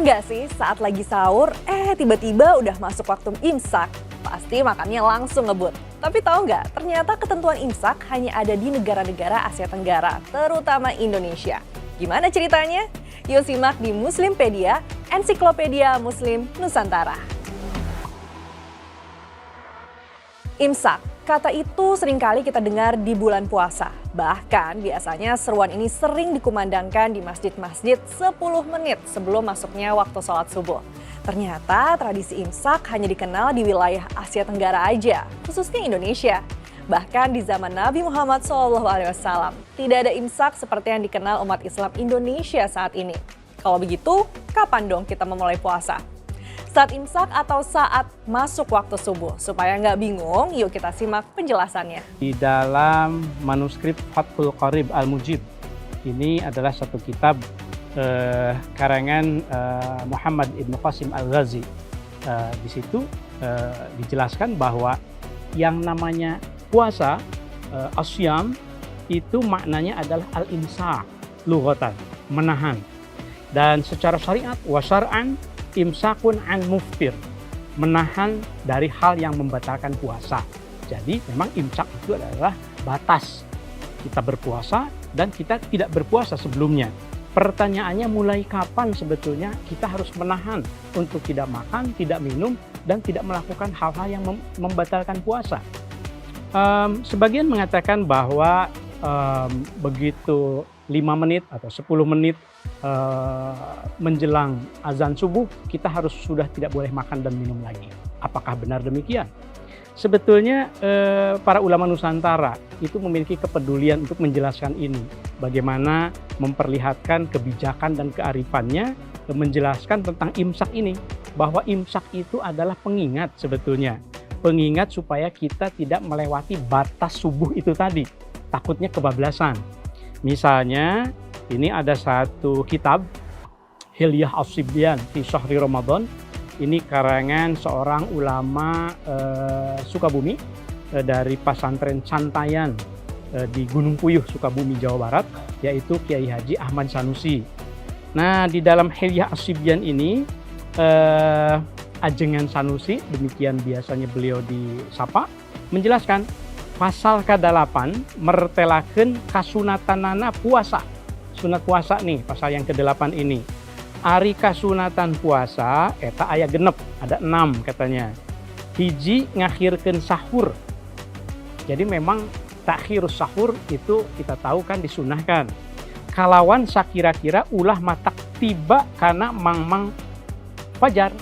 nggak sih saat lagi sahur, tiba-tiba udah masuk waktu imsak? Pasti makannya langsung ngebut. Tapi tahu nggak, ternyata ketentuan imsak hanya ada di negara-negara Asia Tenggara, terutama Indonesia. Gimana ceritanya? Yuk simak di Muslimpedia, Ensiklopedia Muslim Nusantara. Imsak, kata itu seringkali kita dengar di bulan puasa. Bahkan biasanya seruan ini sering dikumandangkan di masjid-masjid 10 menit sebelum masuknya waktu sholat subuh. Ternyata tradisi imsak hanya dikenal di wilayah Asia Tenggara aja, khususnya Indonesia. Bahkan di zaman Nabi Muhammad SAW, tidak ada imsak seperti yang dikenal umat Islam Indonesia saat ini. Kalau begitu, kapan dong kita memulai puasa? Saat imsak atau saat masuk waktu subuh? Supaya nggak bingung, yuk kita simak penjelasannya. Di dalam manuskrip Fathul Qarib Al-Mujib, ini adalah satu kitab karangan Muhammad Ibn Qasim Al-Ghazi. Di situ dijelaskan bahwa yang namanya puasa, asyam, itu maknanya adalah al-imsak, lughatan, menahan. Dan secara syariat, wasyar'an, imsakun an muftir, menahan dari hal yang membatalkan puasa. Jadi memang imsak itu adalah batas kita berpuasa dan kita tidak berpuasa sebelumnya. Pertanyaannya, mulai kapan sebetulnya kita harus menahan untuk tidak makan, tidak minum, dan tidak melakukan hal-hal yang membatalkan puasa? Sebagian mengatakan bahwa begitu 5 menit atau 10 menit menjelang azan subuh, kita harus sudah tidak boleh makan dan minum lagi. Apakah benar demikian? Sebetulnya para ulama Nusantara itu memiliki kepedulian untuk menjelaskan ini. Bagaimana memperlihatkan kebijakan dan kearifannya, menjelaskan tentang imsak ini. Bahwa imsak itu adalah pengingat sebetulnya. Pengingat supaya kita tidak melewati batas subuh itu tadi. Takutnya kebablasan. Misalnya, ini ada satu kitab, Hilyah As-Sibyan fi Syahri Ramadan. Ini karangan seorang ulama Sukabumi dari pesantren Cantayan di Gunung Puyuh, Sukabumi, Jawa Barat, yaitu Kiai Haji Ahmad Sanusi. Nah, di dalam Hilyah As-Sibyan ini, Ajengan Sanusi, demikian biasanya beliau disapa, menjelaskan pasal ke-8 mertelakeun kasunatanana puasa. Sunat puasa nih, pasal yang ke-8 ini. Ari kasunatan puasa eta aya genep, ada 6 katanya. Hiji ngakhirkeun sahur. Jadi memang takhirus sahur itu kita tahu kan disunahkan. Kalawan sakira-kira ulah matak tiba kana mangmang fajar.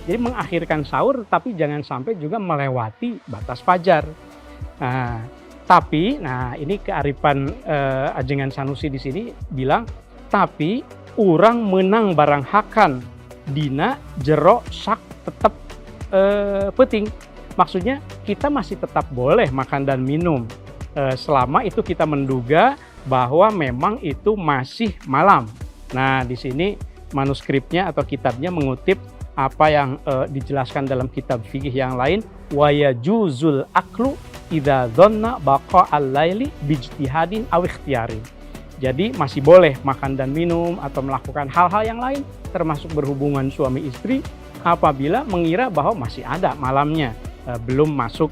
Jadi mengakhirkan sahur tapi jangan sampai juga melewati batas fajar. Nah, tapi ini kearifan Ajengan Sanusi di sini bilang, tapi urang menang barang hakan dina jero sak tetap penting. Maksudnya kita masih tetap boleh makan dan minum selama itu kita menduga bahwa memang itu masih malam. Nah, di sini manuskripnya atau kitabnya mengutip apa yang dijelaskan dalam kitab fikih yang lain, wa yajuzul aklu idza dhanna baqa al-laili bijtihadin aw ikhtiyarin. Jadi masih boleh makan dan minum atau melakukan hal-hal yang lain termasuk berhubungan suami istri apabila mengira bahwa masih ada malamnya, belum masuk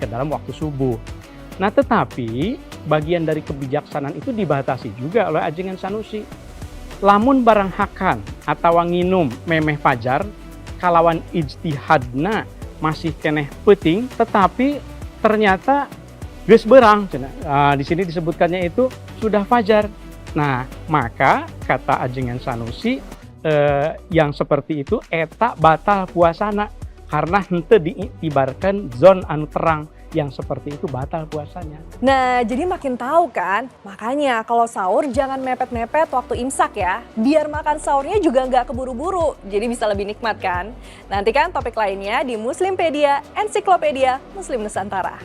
ke dalam waktu subuh. Nah, tetapi bagian dari kebijaksanaan itu dibatasi juga oleh Ajengan Sanusi. Lamun barang hakan atau nginum memeh fajar kalawan ijtihadna masih keneh penting, tetapi ternyata geus beurang. Di sini disebutkannya itu sudah fajar. Nah, maka kata Ajengan Sanusi yang seperti itu eta batal puasana karena henteu diiktibarkan zon anu terang. Yang seperti itu batal puasanya. Nah, jadi makin tahu kan? Makanya kalau sahur jangan mepet-mepet waktu imsak ya. Biar makan sahurnya juga nggak keburu-buru. Jadi bisa lebih nikmat kan? Nantikan topik lainnya di Muslimpedia, Ensiklopedia Muslim Nusantara.